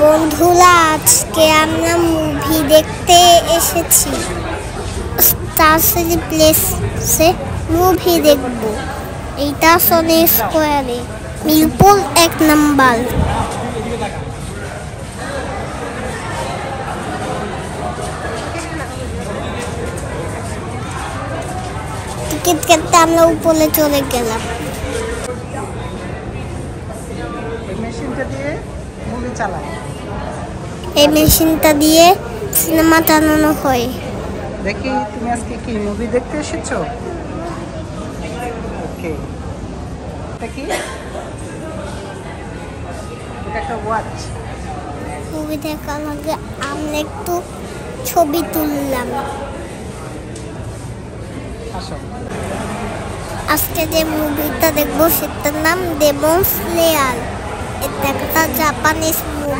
বন্ধুরা, আজকে আমরা মুভি দেখতে এসেছি। স্টার সিনেপ্লেক্সে মুভি দেখব। এইটা সনি স্কোয়ারে, মিরপুর 1 নম্বর। টিকিট কাটতে আমরা উপরে চলে গেলাম। এই মেশিনটা দিয়ে সিনেমা চালানো হয়। দেখি তুমি আজকে কি মুভি দেখতে এসেছো? ওকে, এটা কি? এটা একটা ওয়াচ। মুভি দেখার আগে আমরা একটু ছবি তুললাম। আসো, আজকে যে মুভিটা দেখবো সেটার নাম ডেমন স্লেয়ার। এটা একটা জাপানিজ মুভি।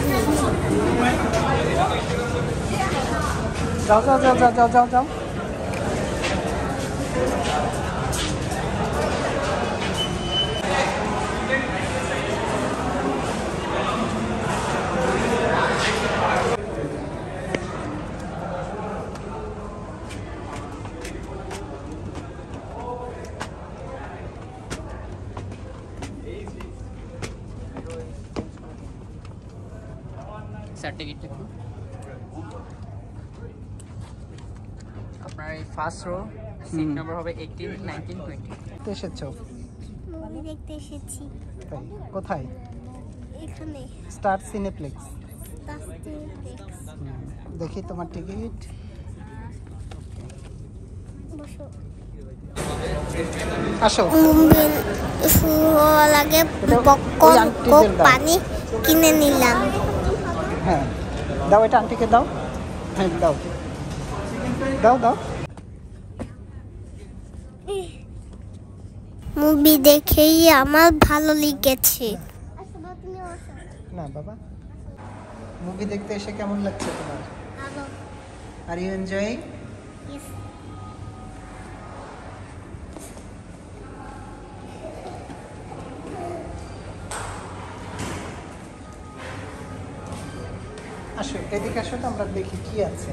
যাও যাও যাও যাও যাও যাও যাও। সার্টিফিকেট আপনার এই ফার্স্ট রো সিট নাম্বার হবে 18, 19, 20 দেখতে এসেছো? মুভি দেখতে এসেছি। তাই, কোথায়? এখানে স্টার সিনেপ্লেক্স। Star cineplex. দেখি তোমার টিকিট। বসো। আসো। মুভি শুরু হওয়ার আগে পপকর্ন, কোক, পানি কিনে নিলাম। হ্যাঁ, দাও, এটা আন্টিকে দাও। হ্যাঁ, দাও দাও দাও। মুভি দেখেই আমার ভালো লেগেছে। না বাবা, মুভি দেখতে এসে কেমন লাগছে তোমার? Are you enjoying? আসো, এদিকে আসো তো, আমরা দেখি কি আছে।